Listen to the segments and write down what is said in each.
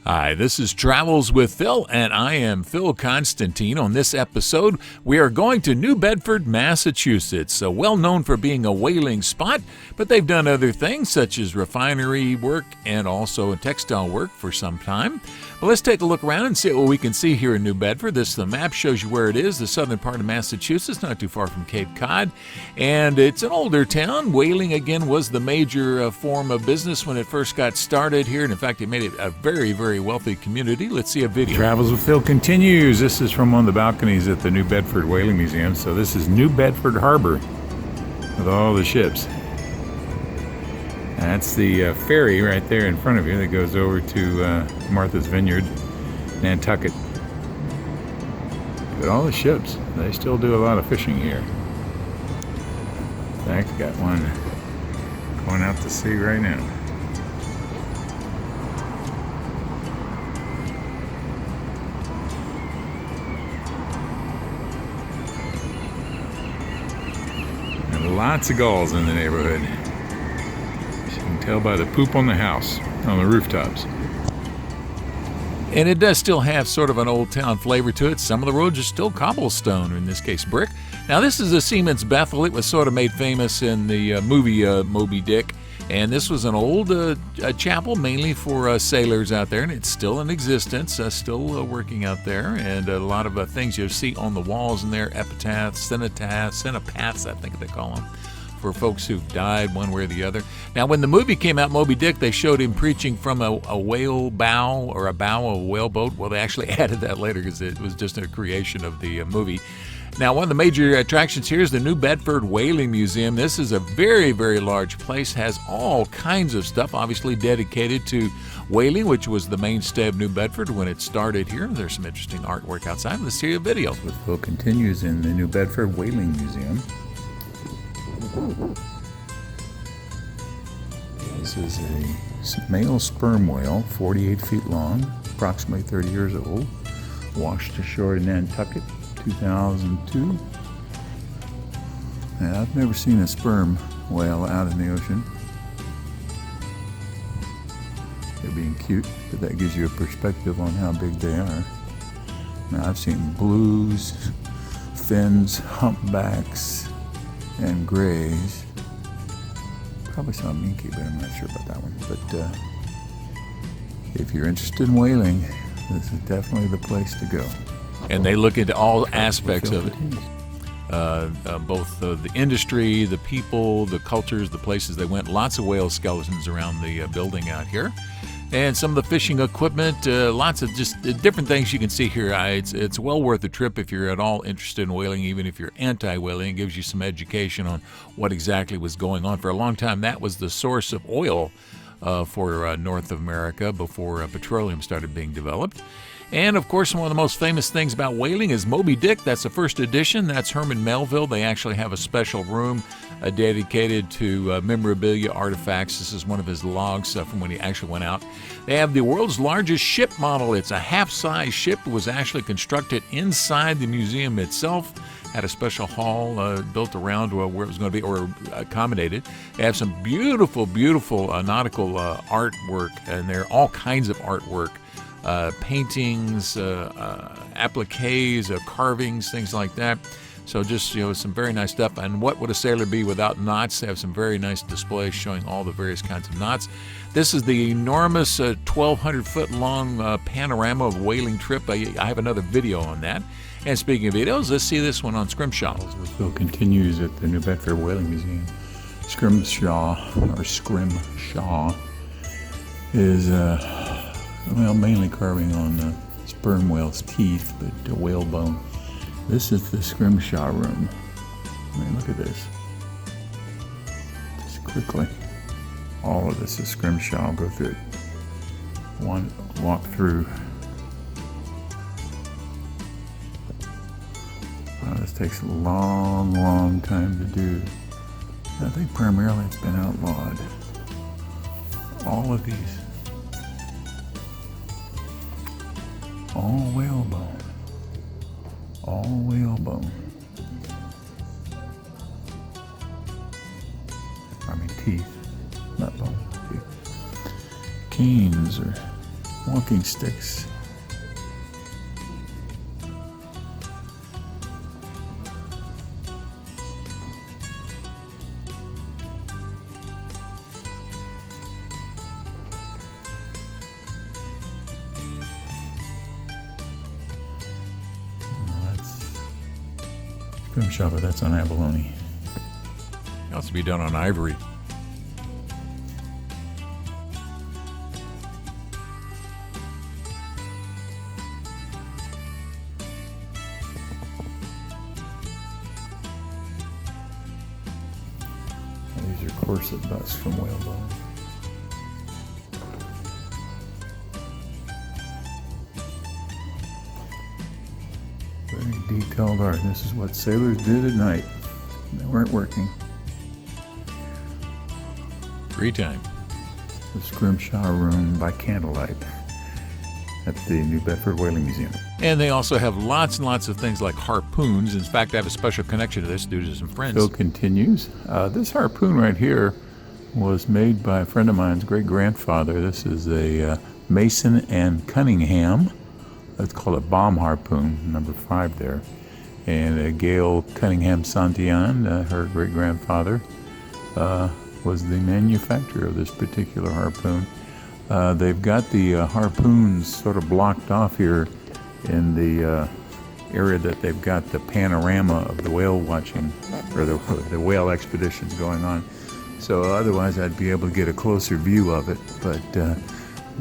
Hi, this is Travels with Phil, and I am Phil Constantine. On this episode, we are going to New Bedford, Massachusetts, well known for being a whaling spot, but they've done other things such as refinery work and also textile work for some time. Well, let's take a look around and see what we can see here in New Bedford. The map shows you where it is, the southern part of Massachusetts, not too far from Cape Cod, and it's an older town. Whaling, again, was the major form of business when it first got started here, and in fact, it made it a very, very wealthy community. Let's see a video. Travels with Phil continues. This is from one of the balconies at the New Bedford Whaling Museum. So this is New Bedford Harbor with all the ships. That's the ferry right there in front of you that goes over to Martha's Vineyard, Nantucket. But all the ships, they still do a lot of fishing here. In fact, got one going out to sea right now. And lots of gulls in the neighborhood. You can tell by the poop on the house, on the rooftops. And it does still have sort of an old town flavor to it. Some of the roads are still cobblestone, or in this case brick. Now this is a Seaman's Bethel. It was sort of made famous in the movie Moby Dick. And this was an old chapel mainly for sailors out there, and it's still in existence, still working out there. And a lot of things you see on the walls in there, epitaphs, cenotaphs, I think they call them, for folks who've died one way or the other. Now, when the movie came out, Moby Dick, they showed him preaching from a whale bow, or a bow of a whaleboat. Well, they actually added that later because it was just a creation of the movie. Now, one of the major attractions here is the New Bedford Whaling Museum. This is a very, very large place, has all kinds of stuff, obviously dedicated to whaling, which was the mainstay of New Bedford when it started here. There's some interesting artwork outside. Let's see a video. Phil continues in the New Bedford Whaling Museum. This is a male sperm whale, 48 feet long, approximately 30 years old, washed ashore in Nantucket, 2002. Now, I've never seen a sperm whale out in the ocean. They're being cute, but that gives you a perspective on how big they are. Now, I've seen blues, fins, humpbacks, and grays. Probably saw a minke, but I'm not sure about that one. But if you're interested in whaling, this is definitely the place to go. And they look into all aspects of it. Both the industry, the people, the cultures, the places they went. Lots of whale skeletons around the building out here. And some of the fishing equipment, lots of just different things you can see here. It's well worth the trip if you're at all interested in whaling, even if you're anti-whaling. It gives you some education on what exactly was going on. For a long time, that was the source of oil for North America before petroleum started being developed. And, of course, one of the most famous things about whaling is Moby Dick. That's the first edition. That's Herman Melville. They actually have a special room dedicated to memorabilia artifacts. This is one of his logs from when he actually went out. They have the world's largest ship model. It's a half-size ship. It was actually constructed inside the museum itself. Had a special hall built around where it was going to be, or accommodated. They have some beautiful, beautiful nautical artwork, and there are all kinds of artwork. Paintings, appliques, carvings, things like that. So just, some very nice stuff. And what would a sailor be without knots? They have some very nice displays showing all the various kinds of knots. This is the enormous 1,200-foot long panorama of whaling trip. I have another video on that. And speaking of videos, let's see this one on Scrimshaw. Phil continues at the New Bedford Whaling Museum. Scrimshaw is mainly carving on sperm whale's teeth, but whalebone. This is the Scrimshaw room. I mean, look at this. Just quickly. All of this is Scrimshaw. I'll go through it. One walk through. Wow, this takes a long, long time to do. I think primarily it's been outlawed. All of these. All whalebone. All whalebone. I mean teeth, not bone, teeth. Canes are walking sticks. Scrimshopper, that's on abalone. It has to be done on ivory. These are corset butts from whalebone. Very detailed art. This is what sailors did at night. They weren't working. Free time. The Scrimshaw Room by candlelight at the New Bedford Whaling Museum. And they also have lots and lots of things like harpoons. In fact, I have a special connection to this due to some friends. Phil continues. This harpoon right here was made by a friend of mine's great-grandfather. This is a Mason and Cunningham. It's called a bomb harpoon, number 5 there. And Gail Cunningham Santillan, her great-grandfather, was the manufacturer of this particular harpoon. They've got the harpoons sort of blocked off here in the area that they've got the panorama of the whale watching, or the whale expeditions going on. So otherwise I'd be able to get a closer view of it, but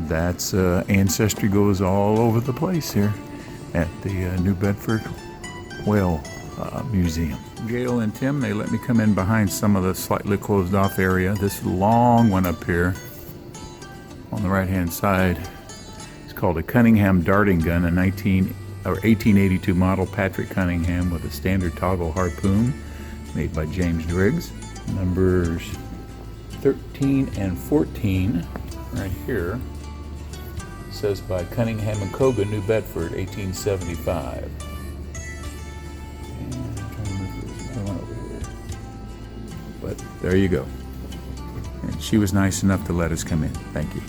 that's ancestry goes all over the place here at the New Bedford Whale Museum. Gail and Tim, they let me come in behind some of the slightly closed off area. This long one up here on the right hand side is called a Cunningham darting gun, a 1882 model Patrick Cunningham with a standard toggle harpoon made by James Driggs. Numbers 13 and 14 right here. Says by Cunningham and Cogan, New Bedford, 1875. And I'm trying to move this other one over here. But there you go. And she was nice enough to let us come in. Thank you.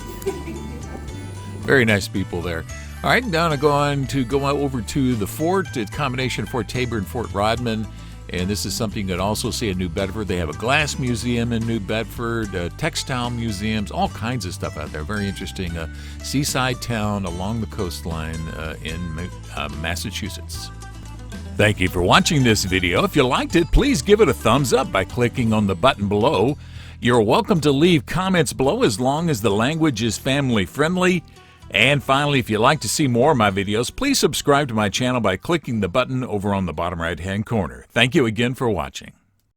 Very nice people there. All right, now I'm going to go over to the fort. It's a combination of Fort Tabor and Fort Rodman. And this is something you can also see in New Bedford. They have a glass museum in New Bedford, textile museums, all kinds of stuff out there. Very interesting seaside town along the coastline in Massachusetts. Thank you for watching this video. If you liked it, please give it a thumbs up by clicking on the button below. You're welcome to leave comments below as long as the language is family friendly. And finally, if you'd like to see more of my videos, please subscribe to my channel by clicking the button over on the bottom right-hand corner. Thank you again for watching.